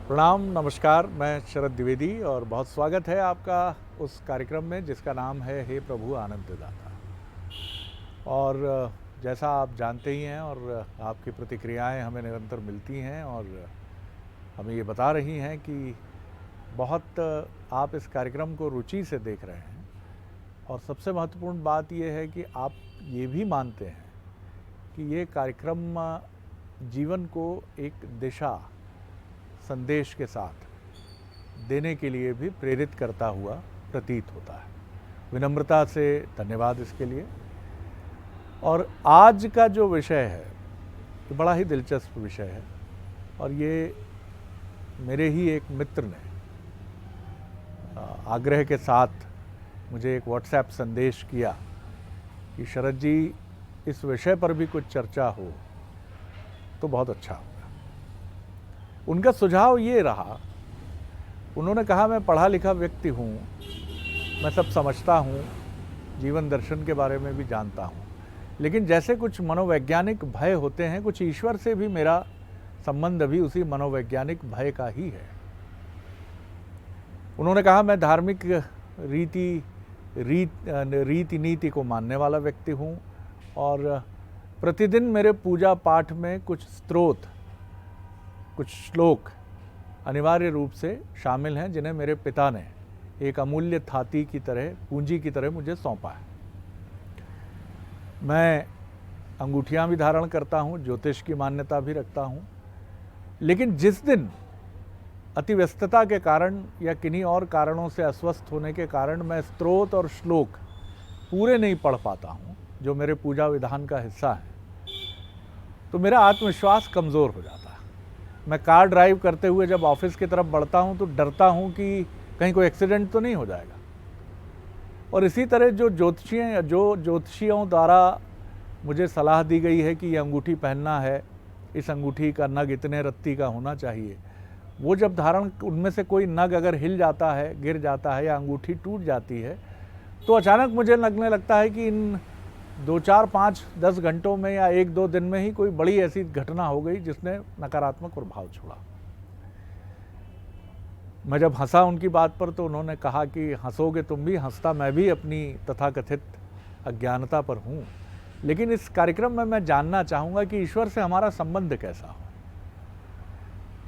प्रणाम, नमस्कार। मैं शरद द्विवेदी और बहुत स्वागत है आपका उस कार्यक्रम में जिसका नाम है हे प्रभु आनंददाता। और जैसा आप जानते ही हैं और आपकी प्रतिक्रियाएं हमें निरंतर मिलती हैं और हमें ये बता रही हैं कि बहुत आप इस कार्यक्रम को रुचि से देख रहे हैं। और सबसे महत्वपूर्ण बात ये है कि आप ये भी मानते हैं कि ये कार्यक्रम जीवन को एक दिशा संदेश के साथ देने के लिए भी प्रेरित करता हुआ प्रतीत होता है। विनम्रता से धन्यवाद इसके लिए। और आज का जो विषय है ये बड़ा ही दिलचस्प विषय है और ये मेरे ही एक मित्र ने आग्रह के साथ मुझे एक व्हाट्सएप संदेश किया कि शरद जी इस विषय पर भी कुछ चर्चा हो तो बहुत अच्छा होगा। उनका सुझाव ये रहा, उन्होंने कहा मैं पढ़ा लिखा व्यक्ति हूँ, मैं सब समझता हूँ, जीवन दर्शन के बारे में भी जानता हूँ, लेकिन जैसे कुछ मनोवैज्ञानिक भय होते हैं, कुछ ईश्वर से भी मेरा संबंध भी उसी मनोवैज्ञानिक भय का ही है। उन्होंने कहा मैं धार्मिक रीति नीति को मानने वाला व्यक्ति हूँ और प्रतिदिन मेरे पूजा पाठ में कुछ स्तोत्र, कुछ श्लोक अनिवार्य रूप से शामिल हैं जिन्हें मेरे पिता ने एक अमूल्य थाती की तरह, पूंजी की तरह मुझे सौंपा है। मैं अंगूठियां भी धारण करता हूं, ज्योतिष की मान्यता भी रखता हूं, लेकिन जिस दिन अति व्यस्तता के कारण या किन्हीं और कारणों से अस्वस्थ होने के कारण मैं स्तोत्र और श्लोक पूरे नहीं पढ़ पाता हूं जो मेरे पूजा विधान का हिस्सा है, तो मेरा आत्मविश्वास कमज़ोर हो जाता है। मैं कार ड्राइव करते हुए जब ऑफिस की तरफ बढ़ता हूं तो डरता हूं कि कहीं कोई एक्सीडेंट तो नहीं हो जाएगा। और इसी तरह जो ज्योतिषियों द्वारा मुझे सलाह दी गई है कि ये अंगूठी पहनना है, इस अंगूठी का नग इतने रत्ती का होना चाहिए, वो जब धारण उनमें से कोई नग अगर हिल जाता है, गिर जाता है या अंगूठी टूट जाती है तो अचानक मुझे लगने लगता है कि इन 2, 4, 5, 10 घंटों में या 1-2 दिन में ही कोई बड़ी ऐसी घटना हो गई जिसने नकारात्मक प्रभाव छोड़ा। मैं जब हंसा उनकी बात पर तो उन्होंने कहा कि हंसोगे तुम भी, हंसता मैं भी अपनी तथाकथित अज्ञानता पर हूँ, लेकिन इस कार्यक्रम में मैं जानना चाहूँगा कि ईश्वर से हमारा संबंध कैसा हो।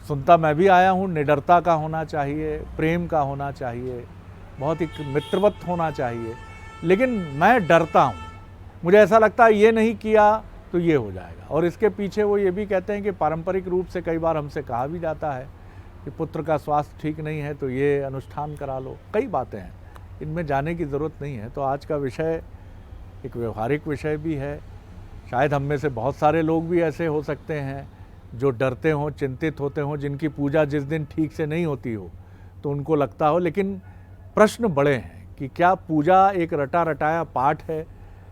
सुनता मैं भी आया हूँ, निडरता का होना चाहिए, प्रेम का होना चाहिए, बहुत ही मित्रवत होना चाहिए, लेकिन मैं डरता हूँ। मुझे ऐसा लगता है ये नहीं किया तो ये हो जाएगा। और इसके पीछे वो ये भी कहते हैं कि पारंपरिक रूप से कई बार हमसे कहा भी जाता है कि पुत्र का स्वास्थ्य ठीक नहीं है तो ये अनुष्ठान करा लो। कई बातें हैं, इनमें जाने की ज़रूरत नहीं है। तो आज का विषय एक व्यवहारिक विषय भी है। शायद हम में से बहुत सारे लोग भी ऐसे हो सकते हैं जो डरते हों, चिंतित होते हों, जिनकी पूजा जिस दिन ठीक से नहीं होती हो तो उनको लगता हो। लेकिन प्रश्न बड़े हैं कि क्या पूजा एक रटा रटाया पाठ है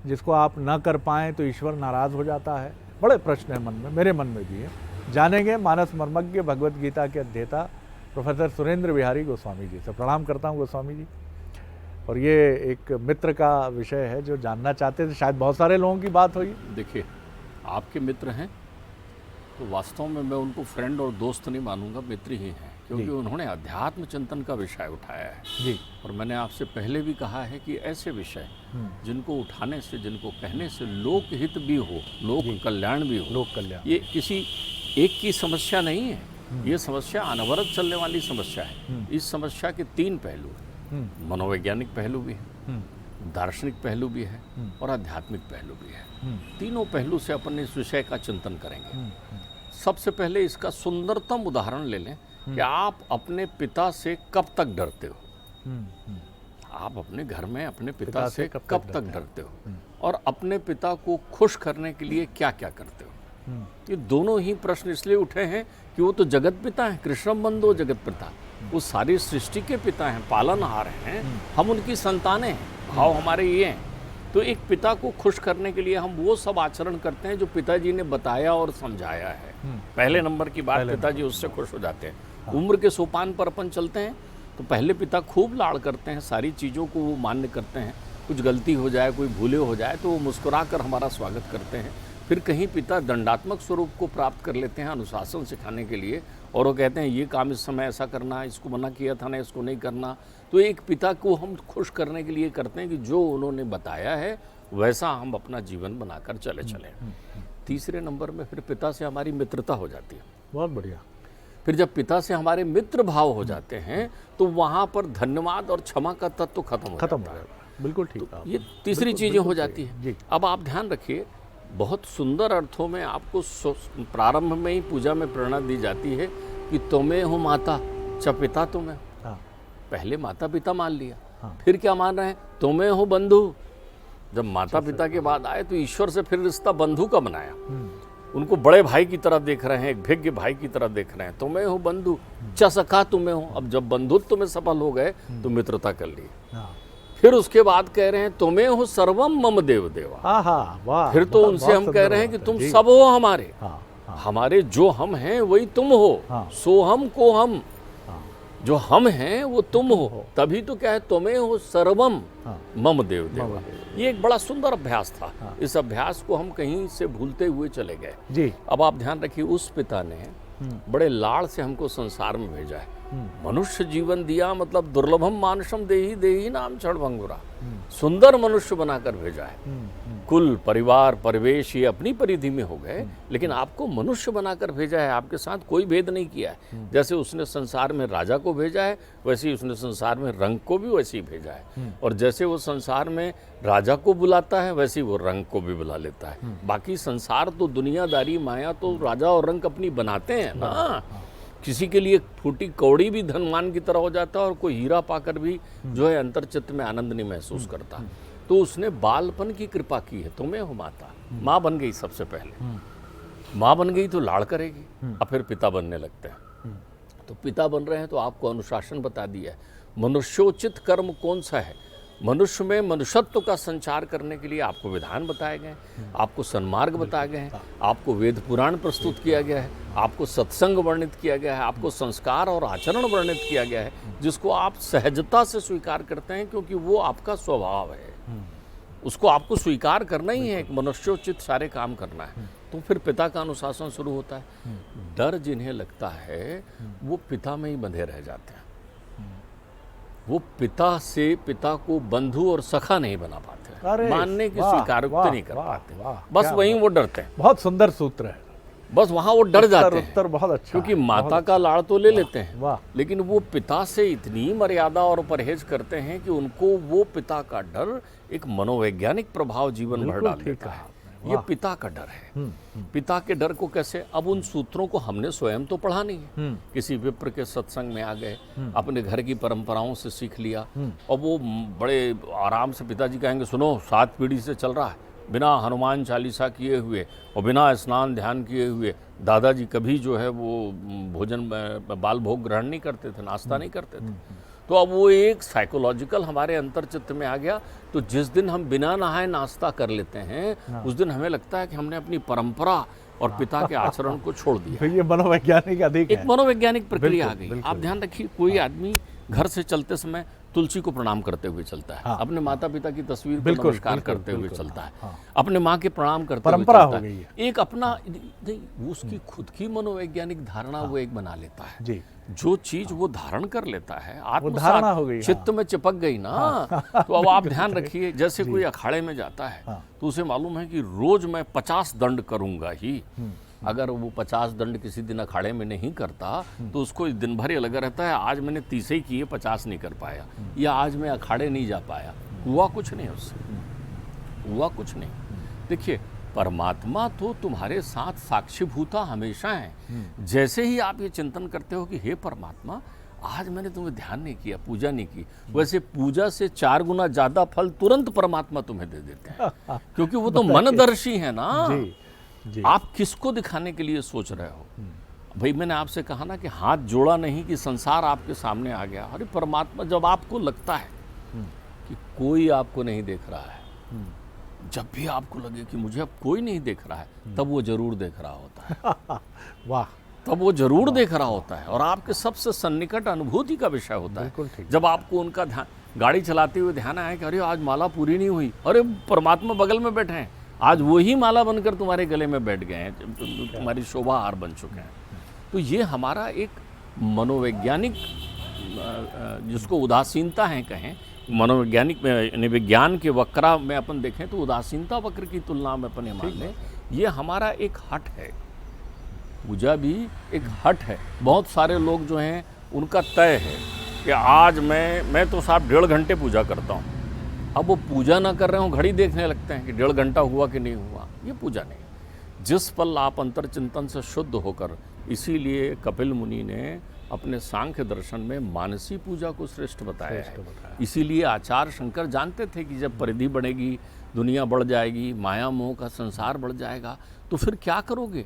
जिसको आप न कर पाएँ तो ईश्वर नाराज़ हो जाता है? बड़े प्रश्न हैं मन में, मेरे मन में भी है। जानेंगे मानस मर्मज्ञ भगवत गीता के अध्येता प्रोफेसर सुरेंद्र बिहारी गोस्वामी जी से। प्रणाम करता हूँ गोस्वामी जी। और ये एक मित्र का विषय है जो जानना चाहते थे, शायद बहुत सारे लोगों की बात हुई। देखिए, आपके मित्र हैं तो वास्तव में मैं उनको फ्रेंड और दोस्त नहीं मानूंगा, मित्र ही हैं, क्योंकि उन्होंने अध्यात्म चिंतन का विषय उठाया है जी। और मैंने आपसे पहले भी कहा है कि ऐसे विषय जिनको उठाने से, जिनको कहने से लोक हित भी हो, लोक कल्याण भी हो, लोक कल्याण, ये किसी एक की समस्या नहीं है। ये समस्या अनवरत चलने वाली समस्या है। इस समस्या के 3 पहलू हैं, मनोवैज्ञानिक पहलू भी है, दार्शनिक पहलू भी है और आध्यात्मिक पहलू भी है। तीनों पहलू से अपन इस विषय का चिंतन करेंगे। सबसे पहले इसका सुंदरतम उदाहरण ले लें कि आप अपने पिता से कब तक डरते हो। आप अपने घर में अपने पिता से कब तक डरते हो और अपने पिता को खुश करने के लिए क्या क्या करते हो। ये दोनों ही प्रश्न इसलिए उठे हैं कि वो तो जगत पिता हैं, कृष्णम बंधो जगत पिता, वो सारी सृष्टि के पिता हैं, पालनहार हैं, हम उनकी संतानें हैं, भाव हमारे ये हैं। तो एक पिता को खुश करने के लिए हम वो सब आचरण करते हैं जो पिताजी ने बताया और समझाया है। पहले नंबर की बात, पिताजी उससे खुश हो जाते हैं। उम्र के सोपान पर अपन चलते हैं तो पहले पिता खूब लाड़ करते हैं, सारी चीज़ों को वो मान्य करते हैं। कुछ गलती हो जाए, कोई भूले हो जाए तो वो मुस्कुरा कर हमारा स्वागत करते हैं। फिर कहीं पिता दंडात्मक स्वरूप को प्राप्त कर लेते हैं अनुशासन सिखाने के लिए, और वो कहते हैं ये काम इस समय ऐसा करना, इसको मना किया था ना, इसको नहीं करना। तो एक पिता को हम खुश करने के लिए करते हैं कि जो उन्होंने बताया है वैसा हम अपना जीवन बनाकर चले चले। तीसरे नंबर में फिर पिता से हमारी मित्रता हो जाती है। बहुत बढ़िया। फिर जब पिता से हमारे मित्र भाव हो जाते हैं तो वहाँ पर धन्यवाद और क्षमा का तत्व खत्म हो जाता है। बिल्कुल ठीक। तो ये तीसरी चीज़ें हो जाती है। अब आप ध्यान रखिए, बहुत सुंदर अर्थों में आपको प्रारंभ में ही पूजा में प्रेरणा दी जाती है कि तुम्हें हो माता च पिता तुम्हें। हाँ। पहले माता पिता मान लिया। हाँ। फिर क्या मान रहे हैं? तुम्हें हो बंधु। जब माता पिता के बाद आए तो ईश्वर से फिर रिश्ता बंधु का बनाया। उनको बड़े भाई की तरह देख रहे हैं, एक भिज्ञ भाई की तरह देख रहे हैं। तुम्हें हो बंधु च सखा तुम्हें हो। अब जब बंधुत्व में सफल हो गए तो मित्रता कर ली। फिर उसके बाद कह रहे हैं तुम्हें हो सर्वम मम देव देवा। वाह। फिर तो उनसे हम कह रहे हैं कि तुम सब हो हमारे। हमारे जो हम हैं वही तुम हो। सो हम को हम, जो हम हैं वो तुम हो। तभी तो क्या है, तुम्हें हो सर्वम मम देव देवा। ये एक बड़ा सुंदर अभ्यास था। इस अभ्यास को हम कहीं से भूलते हुए चले गए जी। अब आप ध्यान रखिए, उस पिता ने बड़े लाड़ से हमको संसार में भेजा है। मनुष्य जीवन दिया मतलब दुर्लभम मानुषम देही देही नाम क्षणभंगुरा। सुंदर मनुष्य बनाकर भेजा है। कुल परिवार परिवेश ये अपनी परिधि में हो गए, लेकिन आपको मनुष्य बनाकर भेजा है। आपके साथ कोई भेद नहीं किया है। जैसे उसने संसार में राजा को भेजा है, वैसे ही उसने संसार में रंग को भी वैसे ही भेजा है। और जैसे वो संसार में राजा को बुलाता है, वैसे ही वो रंग को भी बुला लेता है। बाकी संसार तो दुनियादारी माया तो राजा और रंग अपनी बनाते हैं ना। किसी के लिए फूटी कौड़ी भी धनवान की तरह हो जाता है, और कोई हीरा पाकर भी जो है अंतर्चित्त में आनंद नहीं महसूस करता। तो उसने बालपन की कृपा की है। तुम्हें हो माता, माँ बन गई सबसे पहले। माँ बन गई तो लाड़ करेगी, अब फिर पिता बनने लगते हैं। तो पिता बन रहे हैं तो आपको अनुशासन बता दिया है। मनुष्योचित कर्म कौन सा है? मनुष्य में मनुष्यत्व का संचार करने के लिए आपको विधान बताए गए, आपको सन्मार्ग बताए गए हैं, आपको वेद पुराण प्रस्तुत किया गया है, आपको सत्संग वर्णित किया गया है, आपको संस्कार और आचरण वर्णित किया गया है, जिसको आप सहजता से स्वीकार करते हैं क्योंकि वो आपका स्वभाव है। उसको आपको स्वीकार करना ही है, एक मनुष्योचित सारे काम करना है। तो फिर पिता का अनुशासन शुरू होता है। डर जिन्हें लगता है वो पिता में ही बंधे रह जाते हैं। वो पिता को बंधु और सखा नहीं बना पाते, मानने की स्वीकारोक्ति नहीं कर पाते। बस वहीं वो डरते हैं। बहुत सुंदर सूत्र है। बस वहाँ वो डर जाते हैं। उत्तर बहुत अच्छा, क्योंकि माता का लाड़ तो ले लेते हैं, लेकिन वो पिता से इतनी मर्यादा और परहेज करते हैं कि उनको वो पिता का डर एक मनोवैज्ञानिक प्रभाव जीवन भर डाल देता है। ये पिता का डर है। पिता के डर को कैसे? अब उन सूत्रों को हमने स्वयं तो पढ़ा नहीं है। किसी विप्र के सत्संग में आ गए, अपने घर की परंपराओं से सीख लिया, और वो बड़े आराम से पिताजी कहेंगे सुनो 7 पीढ़ी से चल रहा है, बिना हनुमान चालीसा किए हुए और बिना स्नान ध्यान किए हुए दादाजी कभी जो है वो भोजन बाल भोग ग्रहण नहीं करते थे, नाश्ता नहीं करते थे। तो अब वो एक साइकोलॉजिकल हमारे अंतर्चित्त में आ गया। तो जिस दिन हम बिना नहाए नाश्ता कर लेते हैं, उस दिन हमें लगता है कि हमने अपनी परंपरा और पिता के आचरण को छोड़ दिया। ये मनोवैज्ञानिक एक मनोवैज्ञानिक प्रक्रिया आ गई। आप ध्यान रखिए, कोई आदमी घर से चलते समय तुलसी को प्रणाम करते हुए चलता है, अपने माता पिता की तस्वीर को नमस्कार करते हुए चलता है, अपने माँ के प्रणाम करते हुए चलता है। एक अपना नहीं, उसकी खुद की मनोवैज्ञानिक धारणा वो एक बना लेता है जी। जो चीज वो धारण कर लेता है, आत्मसात चित्त में चिपक गई ना। तो अब आप ध्यान रखिए, जैसे कोई अखाड़े में जाता है तो उसे मालूम है कि रोज मैं 50 दंड करूंगा ही। अगर वो 50 दंड किसी दिन अखाड़े में नहीं करता तो उसको दिन भर ये लगा रहता है आज मैंने 30 ही किए, 50 नहीं कर पाया, या आज मैं अखाड़े नहीं जा पाया। हुआ कुछ नहीं उससे, हुआ कुछ नहीं। देखिए, परमात्मा तो तुम्हारे साथ साक्षीभूता हमेशा है। जैसे ही आप ये चिंतन करते हो कि हे परमात्मा, आज मैंने तुम्हें ध्यान नहीं किया, पूजा नहीं की, वैसे पूजा से 4 गुना ज्यादा फल तुरंत परमात्मा तुम्हें दे देते हैं, क्योंकि वो तो मनदर्शी है ना। जी। आप किसको दिखाने के लिए सोच रहे हो? भाई मैंने आपसे कहा ना कि हाथ जोड़ा नहीं कि संसार आपके सामने आ गया। अरे परमात्मा, जब आपको लगता है कि कोई आपको नहीं देख रहा है, जब भी आपको लगे कि मुझे अब कोई नहीं देख रहा है, तब वो जरूर देख रहा होता है। वाह। तब वो जरूर देख रहा होता है, और आपके सबसे सन्निकट अनुभूति का विषय होता है। जब आपको उनका ध्यान, गाड़ी चलाते हुए ध्यान आया कि अरे आज माला पूरी नहीं हुई, अरे परमात्मा बगल में बैठे हैं, आज वही माला बनकर तुम्हारे गले में बैठ गए हैं, तुम्हारी शोभा हार बन चुके हैं। तो ये हमारा एक मनोवैज्ञानिक, जिसको उदासीनता है कहें, मनोवैज्ञानिक यानी विज्ञान के वक्रा में अपन देखें तो उदासीनता वक्र की तुलना में अपन मान लें, ये हमारा एक हट है। पूजा भी एक हट है। बहुत सारे लोग जो हैं उनका तय है कि आज मैं तो साहब 1.5 घंटे पूजा करता हूँ। अब वो पूजा ना कर रहे हो, घड़ी देखने लगते हैं कि 1.5 घंटा हुआ कि नहीं हुआ। ये पूजा नहीं। जिस पल आप अंतर चिंतन से शुद्ध होकर, इसीलिए कपिल मुनि ने अपने सांख्य दर्शन में मानसी पूजा को श्रेष्ठ बताया है। इसीलिए आचार्य शंकर जानते थे कि जब परिधि बढ़ेगी, दुनिया बढ़ जाएगी, माया मोह का संसार बढ़ जाएगा, तो फिर क्या करोगे,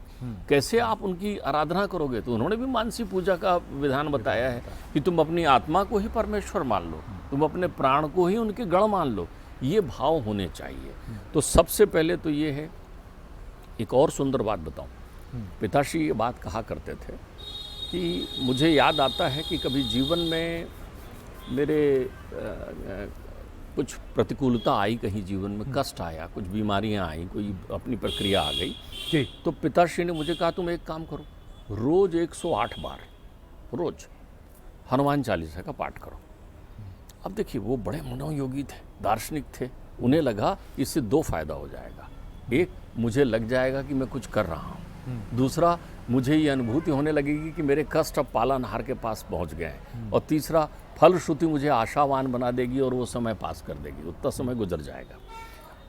कैसे आप उनकी आराधना करोगे। तो उन्होंने भी मानसी पूजा का विधान बताया है कि तुम अपनी आत्मा को ही परमेश्वर मान लो, तुम अपने प्राण को ही उनके गण मान लो। ये भाव होने चाहिए। तो सबसे पहले तो ये है। एक और सुंदर बात बताऊं, पिताश्री ये बात कहा करते थे कि मुझे याद आता है कि कभी जीवन में मेरे कुछ प्रतिकूलता आई, कहीं जीवन में कष्ट आया, कुछ बीमारियां आई, कोई अपनी प्रक्रिया आ गई जी। तो पिताश्री ने मुझे कहा तुम एक काम करो, रोज 108 बार रोज हनुमान चालीसा का पाठ करो। अब देखिए वो बड़े मनोयोगी थे, दार्शनिक थे। उन्हें लगा इससे 2 फायदा हो जाएगा। एक, मुझे लग जाएगा कि मैं कुछ कर रहा हूँ। दूसरा, मुझे ये अनुभूति होने लगेगी कि मेरे कष्ट अब पालनहार के पास पहुँच गए हैं। और तीसरा, फलश्रुति मुझे आशावान बना देगी और वो समय पास कर देगी, उतना समय गुजर जाएगा।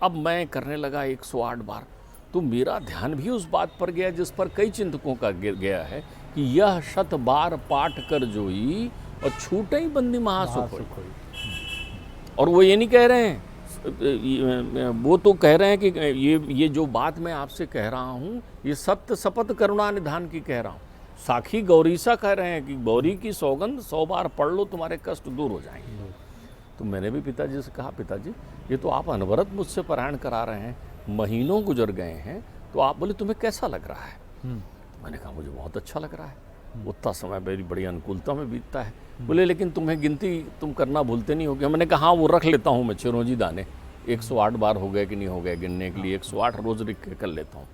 अब मैं करने लगा 108 बार, तो मेरा ध्यान भी उस बात पर गया जिस पर कई चिंतकों का गया है कि यह 100 बार पाठ कर जोई और छूटे ही बंदी महासुख होई। और वो ये नहीं कह रहे हैं, वो तो कह रहे हैं कि ये जो बात मैं आपसे कह रहा हूँ, ये सत्य शपथ करुणा निधान की कह रहा हूँ। साखी गौरीसा कह रहे हैं कि गौरी की सौगंध 100 बार पढ़ लो, तुम्हारे कष्ट दूर हो जाएंगे। तो मैंने भी पिताजी से कहा, पिताजी ये तो आप अनवरत मुझसे पारायण करा रहे हैं, महीनों गुजर गए हैं, तो आप बोले तुम्हें कैसा लग रहा है। तो मैंने कहा मुझे बहुत अच्छा लग रहा है, उतना समय मेरी बड़ी अनुकूलता में बीतता है। बोले लेकिन तुम्हें गिनती तुम करना भूलते नहीं हो गया। मैंने कहा हाँ वो रख लेता हूँ मैं, चिरौंजी दाने 108 बार हो गए कि नहीं हो गए गिनने के लिए 108 रोज लिख के कर लेता हूँ।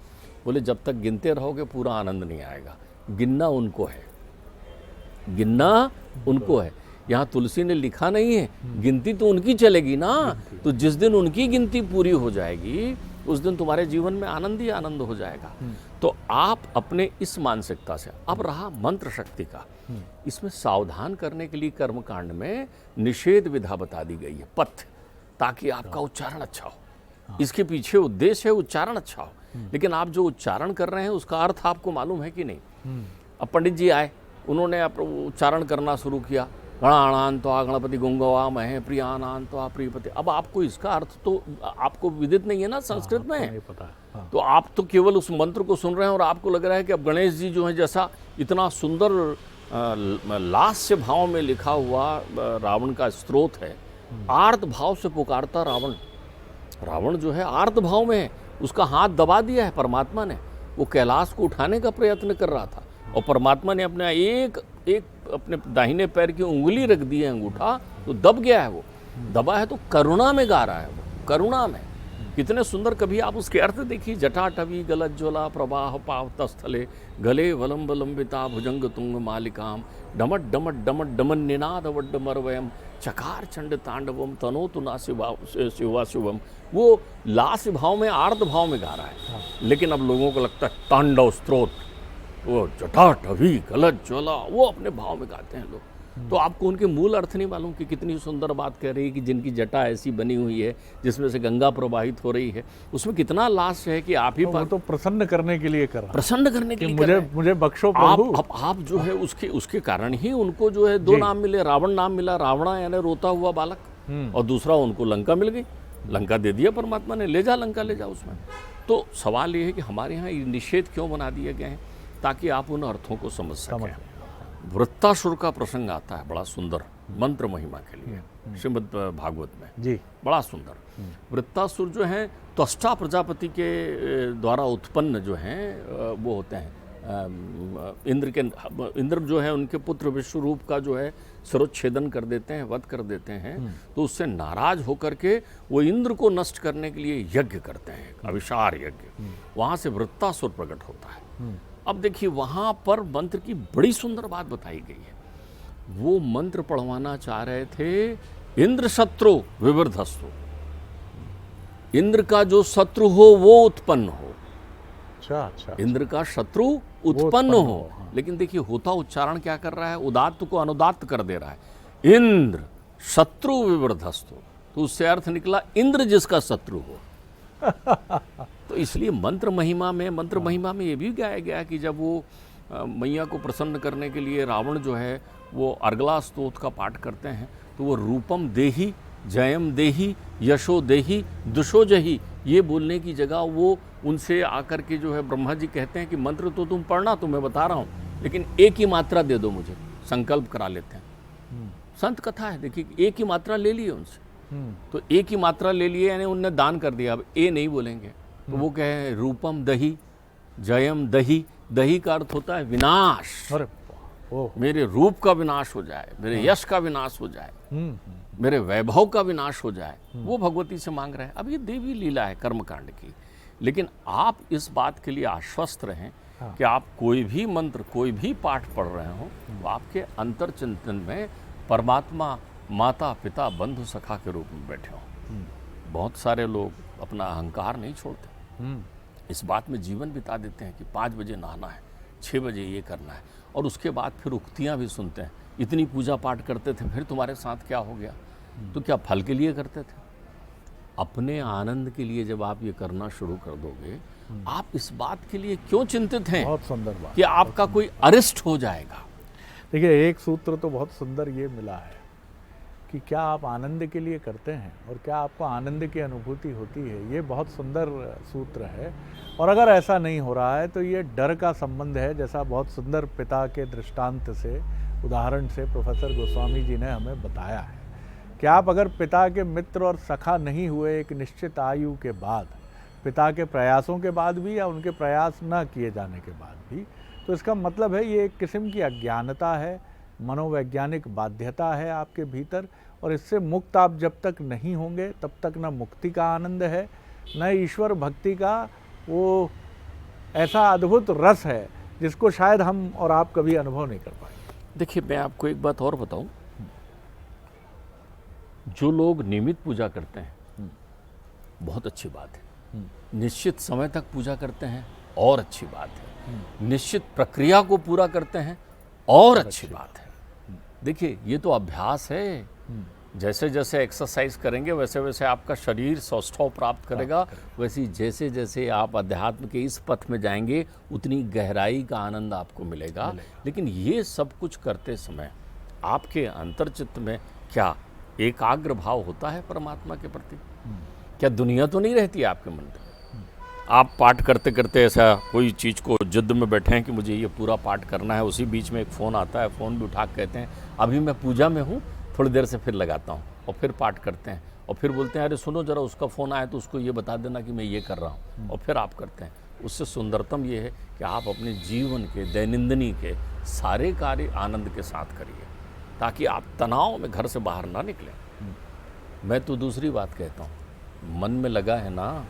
बोले जब तक गिनते रहोगे पूरा आनंद नहीं आएगा। गिनना उनको है, गिनना उनको है। यहाँ तुलसी ने लिखा नहीं है, गिनती तो उनकी चलेगी ना। तो जिस दिन उनकी गिनती पूरी हो जाएगी उस दिन तुम्हारे जीवन में आनंद ही आनंद हो जाएगा। तो आप अपने इस मानसिकता से, अब रहा मंत्र शक्ति का, इसमें सावधान करने के लिए कर्मकांड में निषेध विधा बता दी गई है, पथ्य, ताकि आपका उच्चारण अच्छा हो। इसके पीछे उद्देश्य है उच्चारण अच्छा हो। लेकिन आप जो उच्चारण कर रहे हैं उसका अर्थ आपको मालूम है कि नहीं। अब पंडित जी आए, उन्होंने उच्चारण करना शुरू किया, गणानान्त्वा गणपति गुंगवा महे प्रियानान्त्वा प्रियपति। अब आपको इसका अर्थ तो आपको विदित नहीं है ना, संस्कृत में है। तो आप तो केवल उस मंत्र को सुन रहे हैं और आपको लग रहा है कि अब गणेश जी जो है, जैसा इतना सुंदर लास्य भाव में लिखा हुआ रावण का स्त्रोत है, आर्त भाव से पुकारता रावण, रावण जो है आर्त भाव में है, उसका हाथ दबा दिया है परमात्मा ने। वो कैलाश को उठाने का प्रयत्न कर रहा था और परमात्मा ने अपना एक अपने दाहिने पैर की उंगली रख दी है, अंगूठा, तो दब गया है। वो दबा है तो करुणा में गा रहा है, वो करुणा में। कितने सुंदर, कभी आप उसके अर्थ देखिए, जटाटवी गलज्ज्वला प्रवाह पावतस्थले गले वलंबलंबिता भुजंग तुंग मालिकाम डमट डमट डमट डमन निनाद वड्डमरवयम चकार चंड तांडवम तनोतु ना शिवा शिवम। वो लास्य भाव में, आर्त भाव में गा रहा है। लेकिन अब लोगों को लगता है तांडव स्त्रोत, वो जटाटवी गलज्ज्वला, वो अपने भाव में गाते हैं लोग। तो आपको उनके मूल अर्थ नहीं मालूम कि कितनी सुंदर बात कह रही है कि जिनकी जटा ऐसी बनी हुई है जिसमें से गंगा प्रवाहित हो रही है, उसमें कितना लास्य है कि आप ही तो प्रसन्न करने के लिए कर रहा है, प्रसन्न करने के लिए मुझे बख्शो प्रभु। आप जो है उसके कारण ही उनको जो है 2 नाम मिले, रावण नाम मिला, रावणा यानी रोता हुआ बालक, और दूसरा उनको लंका मिल गई, लंका दे दिया परमात्मा ने, ले जा लंका ले जा उसमें। तो सवाल ये है कि हमारे यहाँ निषेध क्यों बना दिए गए हैं, ताकि आप उन अर्थों को समझ सकें। वृत्तासुर का प्रसंग आता है बड़ा सुंदर मंत्र महिमा के लिए श्रीमद् भागवत में जी, बड़ा सुंदर। वृत्तासुर जो हैं त्वष्टा प्रजापति के द्वारा उत्पन्न जो हैं वो होते हैं, इंद्र जो है उनके पुत्र विश्वरूप का जो है सिरोच्छेदन कर देते हैं, वध कर देते हैं, तो उससे नाराज होकर के वो इंद्र को नष्ट करने के लिए यज्ञ करते हैं, अविशार यज्ञ। वहाँ से वृत्तासुर प्रकट होता है। अब देखिए वहाँ पर मंत्र की बड़ी सुंदर बात बताई गई है। वो मंत्र पढ़वाना चाह रहे थे, इंद्र शत्रु विवृद्धस्तु, इंद्र का जो शत्रु हो वो उत्पन्न हो। अच्छा। इंद्र का शत्रु उत्पन्न हो। हाँ। लेकिन देखिए होता उच्चारण क्या कर रहा है, उदात्त को अनुदात्त कर दे रहा है। इंद्र शत्रु विवृद्धस्तु, तो उससे अर्थ निकला इंद्र जिसका शत्रु हो। तो इसलिए मंत्र महिमा में ये भी गाया गया कि जब वो मैया को प्रसन्न करने के लिए रावण जो है वो अर्गला स्तोत्र का पाठ करते हैं, तो वो रूपम देही, जयम देही, यशो देही, दुशो जही, ये बोलने की जगह वो उनसे आकर के जो है ब्रह्मा जी कहते हैं कि मंत्र तो तुम पढ़ना, तो मैं बता रहा हूँ, लेकिन एक ही मात्रा दे दो मुझे, संकल्प करा लेते हैं। संत कथा है, देखिए एक ही मात्रा ले लिए उनसे, तो एक ही मात्रा ले लिए, यानी उनने दान कर दिया। अब ए नहीं बोलेंगे, तो वो कहे रूपम दही, जयम दही, दही का अर्थ होता है विनाश। अरे मेरे रूप का विनाश हो जाए, मेरे यश का विनाश हो जाए, मेरे वैभव का विनाश हो जाए, वो भगवती से मांग रहे हैं। अब ये देवी लीला है कर्मकांड की, लेकिन आप इस बात के लिए आश्वस्त रहें कि आप कोई भी मंत्र, कोई भी पाठ पढ़ रहे हो, तो आपके अंतर चिंतन में परमात्मा माता पिता बंधु सखा के रूप में बैठे हो। बहुत सारे लोग अपना अहंकार नहीं छोड़ते, इस बात में जीवन बिता देते हैं कि 5 बजे नहाना है, 6 बजे ये करना है, और उसके बाद फिर उक्तियाँ भी सुनते हैं, इतनी पूजा पाठ करते थे, फिर तुम्हारे साथ क्या हो गया? तो क्या फल के लिए करते थे? अपने आनंद के लिए जब आप ये करना शुरू कर दोगे, आप इस बात के लिए क्यों चिंतित हैं? बहुत सुंदर बात कि आपका कोई अरेस्ट हो जाएगा। देखिए एक सूत्र तो बहुत सुंदर ये मिला है कि क्या आप आनंद के लिए करते हैं और क्या आपको आनंद की अनुभूति होती है। ये बहुत सुंदर सूत्र है, और अगर ऐसा नहीं हो रहा है तो ये डर का संबंध है, जैसा बहुत सुंदर पिता के दृष्टांत से, उदाहरण से प्रोफेसर गोस्वामी जी ने हमें बताया है कि आप अगर पिता के मित्र और सखा नहीं हुए एक निश्चित आयु के बाद, पिता के प्रयासों के बाद भी या उनके प्रयास न किए जाने के बाद भी, तो इसका मतलब है ये एक किस्म की अज्ञानता है, मनोवैज्ञानिक बाध्यता है आपके भीतर, और इससे मुक्त आप जब तक नहीं होंगे तब तक न मुक्ति का आनंद है, न ईश्वर भक्ति का वो ऐसा अद्भुत रस है जिसको शायद हम और आप कभी अनुभव नहीं कर पाएंगे। देखिए मैं आपको एक बात और बताऊं, जो लोग नियमित पूजा करते हैं बहुत अच्छी बात है, निश्चित समय तक पूजा करते हैं और अच्छी बात है, निश्चित प्रक्रिया को पूरा करते हैं और अच्छी बात है। देखिए ये तो अभ्यास है, जैसे जैसे एक्सरसाइज करेंगे वैसे वैसे आपका शरीर सौष्ठव प्राप्त करेगा, वैसे जैसे जैसे आप अध्यात्म के इस पथ में जाएंगे उतनी गहराई का आनंद आपको मिलेगा। लेकिन ये सब कुछ करते समय आपके अंतर्चित्त में क्या एकाग्र भाव होता है परमात्मा के प्रति? क्या दुनिया तो नहीं रहती है आपके मन में? आप पाठ करते करते ऐसा कोई चीज़ को जिद में बैठे हैं कि मुझे ये पूरा पाठ करना है, उसी बीच में एक फ़ोन आता है, फ़ोन भी उठा के कहते हैं अभी मैं पूजा में हूँ, थोड़ी देर से फिर लगाता हूँ, और फिर पाठ करते हैं, और फिर बोलते हैं अरे सुनो जरा उसका फ़ोन आया तो उसको ये बता देना कि मैं ये कर रहा हूँ, और फिर आप करते हैं। उससे सुंदरतम ये है कि आप अपने जीवन के दैनंदिनी के सारे कार्य आनंद के साथ करिए, ताकि आप तनाव में घर से बाहर ना निकलें। मैं तो दूसरी बात कहता हूँ, मन में लगा है ना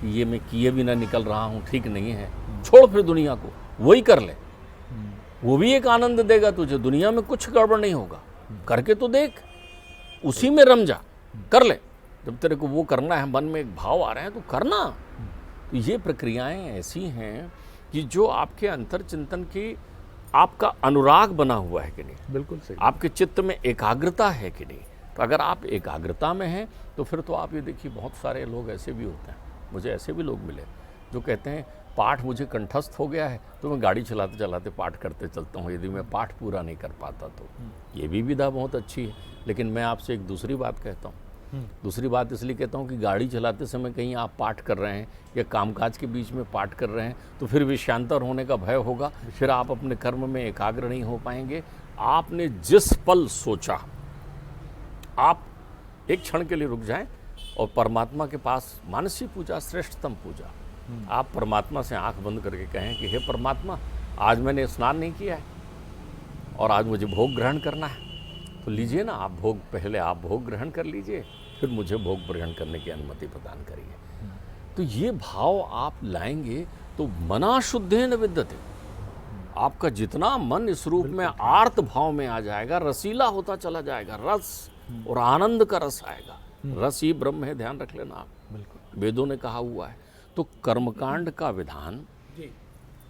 ये मैं किए भी ना निकल रहा हूँ, ठीक नहीं है, छोड़ फिर दुनिया को, वही कर ले, वो भी एक आनंद देगा तुझे, दुनिया में कुछ गड़बड़ नहीं होगा, करके तो देख, उसी में रम जा, कर ले। जब तेरे को वो करना है, मन में एक भाव आ रहे हैं तो करना। तो ये प्रक्रियाएं ऐसी हैं कि जो आपके अंतर चिंतन की आपका अनुराग बना हुआ है कि नहीं, बिल्कुल सही, आपके चित्त में एकाग्रता है कि नहीं। तो अगर आप एकाग्रता में हैं तो फिर तो आप ये देखिए बहुत सारे लोग ऐसे भी होते हैं, मुझे ऐसे भी लोग मिले जो कहते हैं पाठ मुझे कंठस्थ हो गया है तो मैं गाड़ी चलाते चलाते पाठ करते चलता हूँ, यदि मैं पाठ पूरा नहीं कर पाता तो। ये भी विधा बहुत अच्छी है, लेकिन मैं आपसे एक दूसरी बात कहता हूँ। दूसरी बात इसलिए कहता हूँ कि गाड़ी चलाते समय कहीं आप पाठ कर रहे हैं या कामकाज के बीच में पाठ कर रहे हैं तो फिर विषयांतर होने का भय होगा, फिर आप अपने कर्म में एकाग्र नहीं हो पाएंगे। आपने जिस पल सोचा, आप एक क्षण के लिए रुक जाएं और परमात्मा के पास, मानसी पूजा श्रेष्ठतम पूजा, आप परमात्मा से आंख बंद करके कहें कि हे परमात्मा, आज मैंने स्नान नहीं किया है और आज मुझे भोग ग्रहण करना है, तो लीजिए ना आप भोग, पहले आप भोग ग्रहण कर लीजिए, फिर मुझे भोग ग्रहण करने की अनुमति प्रदान करिए। तो ये भाव आप लाएंगे तो मना शुद्धेन विद्यते, आपका जितना मन इस रूप में आर्त भाव में आ जाएगा, रसीला होता चला जाएगा, रस और आनंद का रस आएगा। रस ही ब्रह्म है, ध्यान रख लेना आप, बिल्कुल वेदों ने कहा हुआ है। तो कर्मकांड का विधान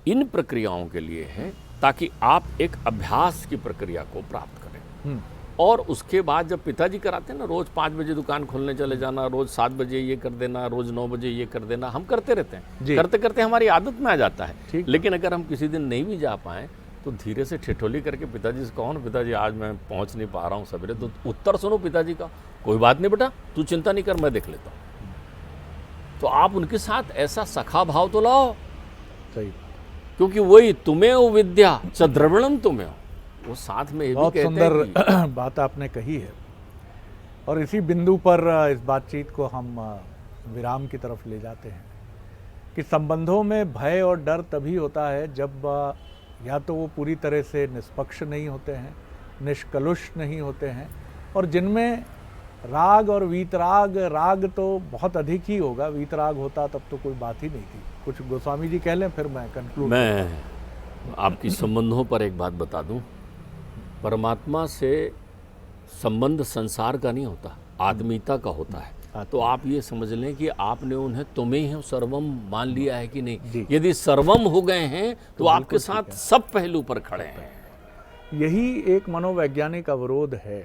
इन प्रक्रियाओं के लिए है ताकि आप एक अभ्यास की प्रक्रिया को प्राप्त करें। और उसके बाद जब पिताजी कराते हैं ना, रोज 5 बजे दुकान खोलने चले जाना, रोज 7 बजे ये कर देना, रोज 9 बजे ये कर देना, हम करते रहते हैं, करते करते हमारी आदत में आ जाता है। लेकिन अगर हम किसी दिन नहीं भी जा पाए तो धीरे से ठिठोली करके पिताजी से कहो ना, पिताजी आज मैं पहुंच नहीं पा रहा हूँ सवेरे, तो उत्तर सुनो पिताजी का, कोई बात नहीं बेटा, तू चिंता नहीं कर, मैं देख लेता हूँ। तो आप उनके साथ ऐसा सखा भाव तो लाओ, सही, क्योंकि वही तुम्हें वो विद्या च द्रविणम तुम्हें, वो साथ में ये भी कहते हैं। बहुत सुंदर बात आपने कही है। और इसी बिंदु पर इस बातचीत को हम विराम की तरफ ले जाते हैं कि संबंधों में भय और डर तभी होता है जब या तो वो पूरी तरह से निष्पक्ष नहीं होते हैं, निष्कलुष नहीं होते हैं, और जिनमें राग और वीतराग, राग तो बहुत अधिक ही होगा, वीतराग होता तब तो कोई बात ही नहीं थी। कुछ गोस्वामी जी कह लें, फिर मैं कंक्लूड। मैं आपकी संबंधों पर एक बात बता दूं, परमात्मा से संबंध संसार का नहीं होता, आदमीता का होता है। तो आप ये समझ लें कि आपने उन्हें तुम्हें ही सर्वम मान लिया है कि नहीं। यदि सर्वम हो गए हैं तो आपके साथ सब पहलू पर खड़े हैं। यही एक मनोवैज्ञानिक अवरोध है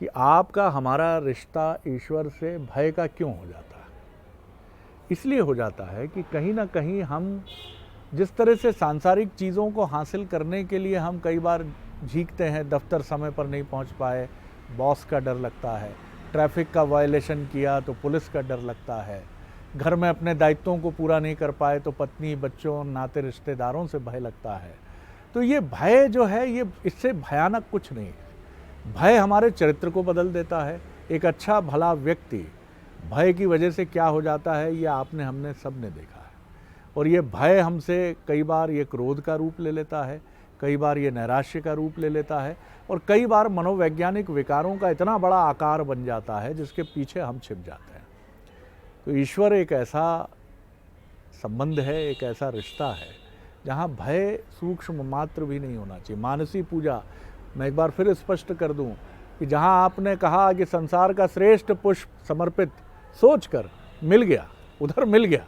कि आपका हमारा रिश्ता ईश्वर से भय का क्यों हो जाता है। इसलिए हो जाता है कि कहीं ना कहीं हम जिस तरह से सांसारिक चीज़ों को हासिल करने के लिए हम कई बार झीकते हैं, दफ्तर समय पर नहीं पहुंच पाए, बॉस का डर लगता है, ट्रैफिक का वायलेशन किया तो पुलिस का डर लगता है, घर में अपने दायित्वों को पूरा नहीं कर पाए तो पत्नी, बच्चों, नाते रिश्तेदारों से भय लगता है। तो ये भय जो है, ये इससे भयानक कुछ नहीं है। भय हमारे चरित्र को बदल देता है। एक अच्छा भला व्यक्ति भय की वजह से क्या हो जाता है, ये आपने हमने सब ने देखा है। और ये भय हमसे कई बार ये क्रोध का रूप ले लेता है, कई बार ये नैराश्य का रूप ले लेता है, और कई बार मनोवैज्ञानिक विकारों का इतना बड़ा आकार बन जाता है जिसके पीछे हम छिप जाते हैं। तो ईश्वर एक ऐसा संबंध है, एक ऐसा रिश्ता है जहाँ भय सूक्ष्म मात्र भी नहीं होना चाहिए। मानसी पूजा, मैं एक बार फिर स्पष्ट कर दूं कि जहाँ आपने कहा कि संसार का श्रेष्ठ पुष्प समर्पित सोचकर मिल गया, उधर मिल गया,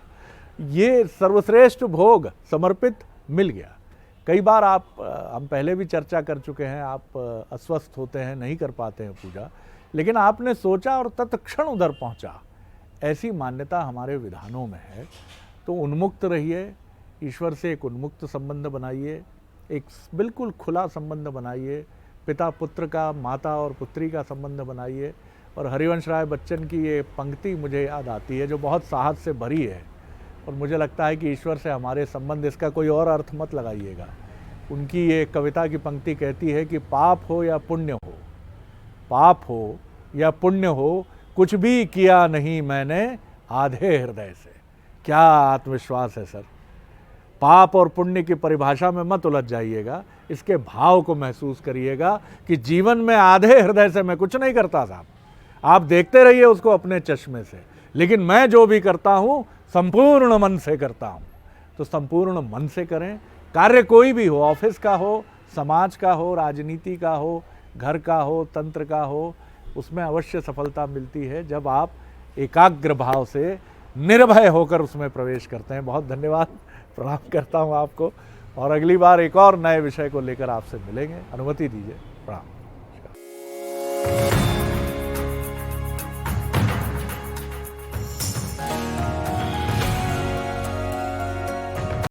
ये सर्वश्रेष्ठ भोग समर्पित मिल गया। कई बार हम पहले भी चर्चा कर चुके हैं, आप अस्वस्थ होते हैं, नहीं कर पाते हैं पूजा, लेकिन आपने सोचा और तत्क्षण उधर पहुंचा, ऐसी मान्यता हमारे विधानों में है। तो उन्मुक्त रहिए, ईश्वर से एक उन्मुक्त संबंध बनाइए, एक बिल्कुल खुला संबंध बनाइए, पिता पुत्र का, माता और पुत्री का संबंध बनाइए। और हरिवंश राय बच्चन की ये पंक्ति मुझे याद आती है जो बहुत साहस से भरी है, और मुझे लगता है कि ईश्वर से हमारे संबंध, इसका कोई और अर्थ मत लगाइएगा। उनकी ये कविता की पंक्ति कहती है कि पाप हो या पुण्य हो, पाप हो या पुण्य हो, कुछ भी किया नहीं मैंने आधे हृदय से। क्या आत्मविश्वास है सर। पाप और पुण्य की परिभाषा में मत उलझ जाइएगा, इसके भाव को महसूस करिएगा कि जीवन में आधे हृदय से मैं कुछ नहीं करता साहब, आप देखते रहिए उसको अपने चश्मे से, लेकिन मैं जो भी करता हूँ संपूर्ण मन से करता हूँ। तो संपूर्ण मन से करें, कार्य कोई भी हो, ऑफिस का हो, समाज का हो, राजनीति का हो, घर का हो, तंत्र का हो, उसमें अवश्य सफलता मिलती है जब आप एकाग्र भाव से निर्भय होकर उसमें प्रवेश करते हैं। बहुत धन्यवाद, प्रणाम करता हूँ आपको, और अगली बार एक और नए विषय को लेकर आपसे मिलेंगे। अनुमति दीजिए, प्रणाम।